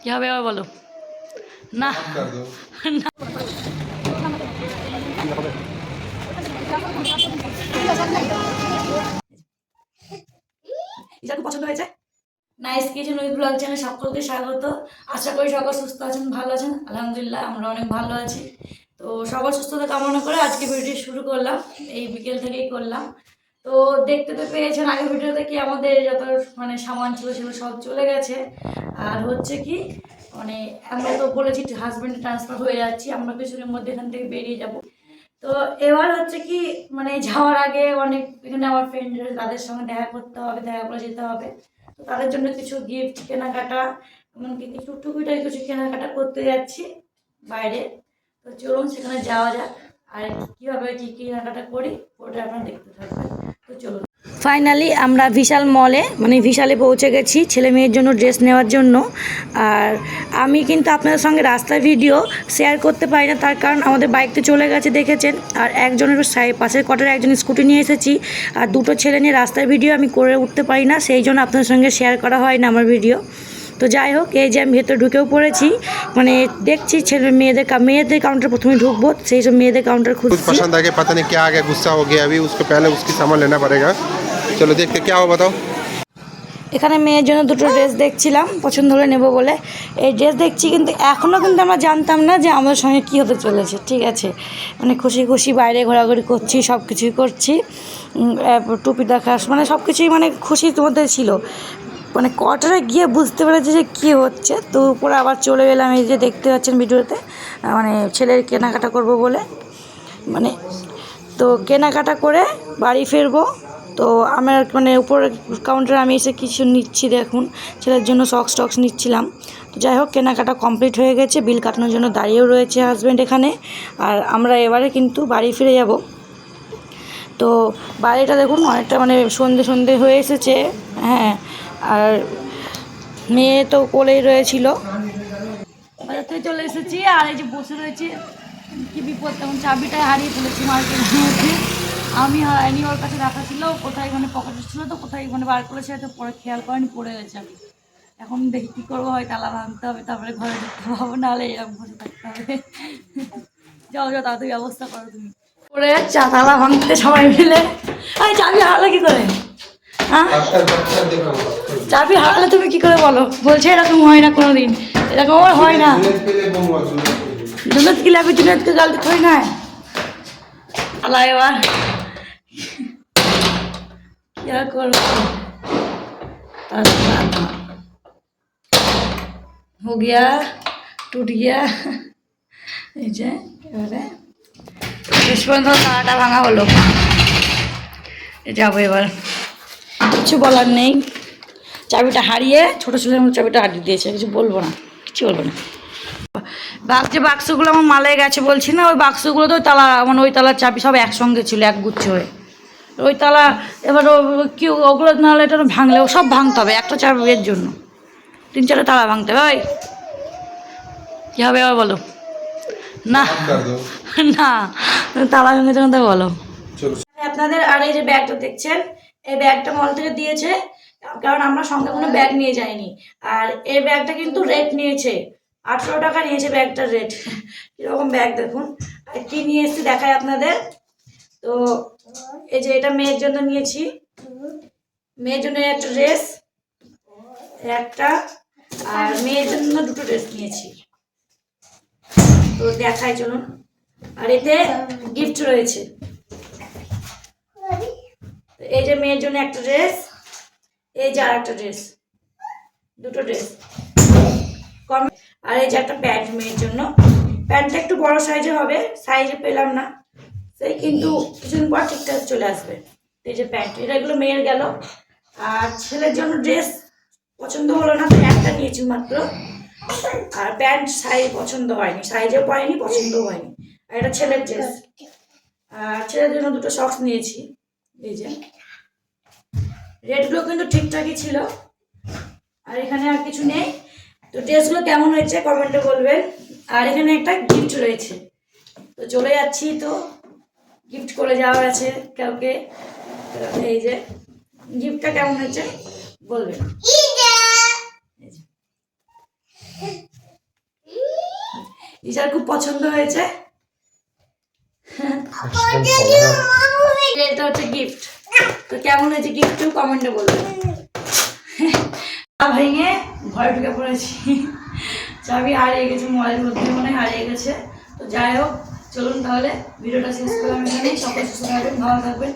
কি হবে আবার বলো না না। খুব পছন্দ হয়েছে। নাইস কিচেন উইথ ব্লগ চ্যানেলে সকলকে স্বাগত। আশা করি সকল সুস্থ আছেন, ভালো আছেন। আলহামদুলিল্লাহ আমরা অনেক ভালো আছি। তো সকল সুস্থতা কামনা করে আজকে ভিডিও শুরু করলাম, এই বিকেল থেকেই করলাম। তো দেখতে তো পেয়েছেন আগের ভিডিওতে কি আমাদের যত মানে সামান ছিল সেগুলো সব চলে গেছে। আর হচ্ছে কি মানে আমরা তো বলেছি হাজব্যান্ড ট্রান্সফার হয়ে যাচ্ছি, আমরা কিছুদিনের মধ্যে এখান থেকে বেরিয়ে যাব। তো এবার হচ্ছে কি মানে যাওয়ার আগে অনেক এখানে আমার ফ্রেন্ড তাদের সঙ্গে দেখা করতে হবে, দেখা করে যেতে হবে। তো তাদের জন্য কিছু গিফট কেনাকাটা, এমনকি কিছু টুকিটাকি কিছু কেনাকাটা করতে যাচ্ছি বাইরে। তো চলুন সেখানে যাওয়া যাক, আর কীভাবে কী কেনাকাটা করি ওটা আপনারা দেখতে থাকবেন। তো চলুন। ফাইনালি আমরা বিশাল মলে মানে বিশালে পৌঁছে গেছি ছেলে মেয়ের জন্য ড্রেস নেওয়ার জন্য। আর আমি কিন্তু আপনাদের সঙ্গে রাস্তার ভিডিও শেয়ার করতে পারি না, তার কারণ আমাদের বাইকতে চলে গেছে দেখেছেন। আর একজনের পাশের কোয়ার্টারে একজন স্কুটি নিয়ে এসেছি, আর দুটো ছেলে নিয়ে রাস্তার ভিডিও আমি করে উঠতে পারি না, সেই জন্য আপনাদের সঙ্গে শেয়ার করা হয় না আমার ভিডিও। তো যাই হোক, এই যে আমি ভেতরে ঢুকেও পড়েছি, মানে দেখছি ছেলে মেয়েদের কাউন্টার প্রথমে ঢুকবো, সেই সব মেয়েদের কাউন্টার খুঁজছি। पसंद आ गया, पता नहीं क्या आ गया, गुस्सा हो गया अभी, उसको पहले उसकी सामान लेना पड़ेगा। चलो देखते क्या हो, बताओ। এখানে মেয়ের জন্য দুটো ড্রেস দেখছিলাম, পছন্দ হলে নেব বলে এই ড্রেস দেখছি, কিন্তু এখনও কিন্তু আমরা জানতাম না যে আমাদের সঙ্গে কী হতে চলেছে। ঠিক আছে, মানে খুশি খুশি বাইরে ঘোরাঘুরি করছি, সব কিছুই করছি, টুপি দেখা মানে সব কিছুই মানে খুশির মধ্যে ছিল। মানে কোয়ার্টারে গিয়ে বুঝতে পেরেছি যে কী হচ্ছে। তো উপরে আবার চলে গেলাম, এই যে দেখতে পাচ্ছেন ভিডিওতে, মানে ছেলের কেনাকাটা করব বলে, মানে তো কেনাকাটা করে বাড়ি ফিরবো। তো আমার মানে উপরে কাউন্টারে আমি এসে কিছু নিচ্ছি, দেখুন ছেলের জন্য সক্স টক্স নিচ্ছিলাম। তো যাই হোক, কেনাকাটা কমপ্লিট হয়ে গেছে, বিল কাটানোর জন্য দাঁড়িয়েও রয়েছে হাজব্যান্ড এখানে। আর আমরা এবারে কিন্তু বাড়ি ফিরে যাব। তো বাড়িটা দেখুন অনেকটা মানে সন্ধে সন্ধে হয়ে এসেছে। হ্যাঁ, আর মেয়ে তো কোলেই রয়েছিল। বাজার থেকে চলে এসেছি, আর এই যে বসে রয়েছি, কি বিপদ, তেমন চাবিটা হারিয়ে ফেলেছি মার্কেটের মধ্যে। আমি হারাইনি, ওর কাছে রাখা ছিল, কোথায় মানে পকেটে ছিল, তো কোথায় মানে বার করেছে হয়তো, পরে খেয়াল করেনি, পড়ে গেছে। আমি এখন দেখি কী করবো, হয় তালা ভাঙতে হবে, তারপরে ঘরে ঢুকতে পারবো, নাহলে এরকম বসে থাকতে হবে। যাও যাও, তাড়াতাড়ি ব্যবস্থা করো তুমি। পরে তালা ভাঙতে সবাই মিলে। আরে চাবি হারালে কী করে? হ্যাঁ, চাবি হারালে তুমি কি করে বলো? বলছে এরকম হয় না কোনো দিন, এরকম আমার হয় না। জুনেদ কি লাগবে, জুনেদকে গালতে থই না। আল্লাহ এবার क्या করবো, हो गया टूट गया। এই যে এবারে শেষ পর্যন্ত তালাটা ভাঙা হলো। যাবো এবার, কিছু বলার নেই। চাবিটা হারিয়ে ছোটো ছেলের মতো চাবিটা হারিয়ে দিয়েছে, কিছু বলবো না, কিছু বলবো না। যে বাক্সগুলো আমার মালে গেছে বলছি না, ওই বাক্সগুলো তো তালা মানে ওই তালার চাবি সব একসঙ্গে ছিল, একগুচ্ছ হয়ে। ওই তালা এবার কি ওগুলো নাহলে এটা ভাঙলেও সব ভাঙতে হবে একটা চাবির জন্য, 3-4টা তালা ভাঙতে হবে। ওই কী হবে এবার বলো না না, তালা ভেঙে যখন তাই বলো। আপনাদের আর এই যে ব্যাগটা দেখছেন, এই ব্যাগটা মল থেকে দিয়েছে, কারণ আমরা সঙ্গে কোনো ব্যাগ নিয়ে যাইনি। আর এই ব্যাগটা কিন্তু রেট নিয়েছে 18 টাকা নিয়েছে ব্যাগটার রেট। কীরকম ব্যাগ দেখুন, আর কী নিয়ে এসেছি দেখায় আপনাদের। তো এই যে এটা মেয়ের জন্য নিয়েছি, মেয়ের জন্য একটা ড্রেস একটা, আর মেয়ের জন্য দুটো ড্রেস নিয়েছি। তো দেখাই চলুন। আর এতে গিফট রয়েছে, এই যে মেয়ের জন্য একটা ড্রেস, এই যে আর একটা ড্রেস, দুটো ড্রেস কম। আর এই যে একটা প্যান্ট মেয়ের জন্য, প্যান্টটা একটু বড় সাইজের হবে, সাইজে পেলাম না, সেই কিন্তু কিছুদিন পর ঠিকঠাক চলে আসবে। এই যে প্যান্ট, এগুলো মেয়ের গেল। আর ছেলের জন্য ড্রেস পছন্দ হলো না, একটা নিয়েছি মাত্র। আর প্যান্ট সাইজ পছন্দ হয়নি, সাইজেও পাইনি, পছন্দও হয়নি। আর এটা ছেলের ড্রেস। আর ছেলের জন্য দুটো সক্স নিয়েছি, এই যে রেটগুলো কিন্তু ঠিকঠাকই ছিল। আর এখানে আর কিছু নেই। তো ড্রেসগুলো কেমন হয়েছে কমেন্টে বলবেন। আর এখানে একটা গিফট রয়েছে, তো চলে যাচ্ছি, তো গিফট করে যাওয়ার আছে কাউকে। এই যে গিফটটা কেমন হয়েছে বলবেন। ঈশার খুব পছন্দ হয়েছে। এটা হচ্ছে গিফট। তো কেমন হয়েছে গিফট কমেন্টে বলবেন। ভেঙে ঘরে ঢুকে পড়েছি, চাবি হারিয়ে গেছে, মোবাইলের মধ্যে মনে হয় হারিয়ে গেছে। তো যাই হোক, চলুন তাহলে ভিডিওটা শেষ করলাম এখানেই। সকল সুস্থ থাকবেন, ভালো থাকবেন।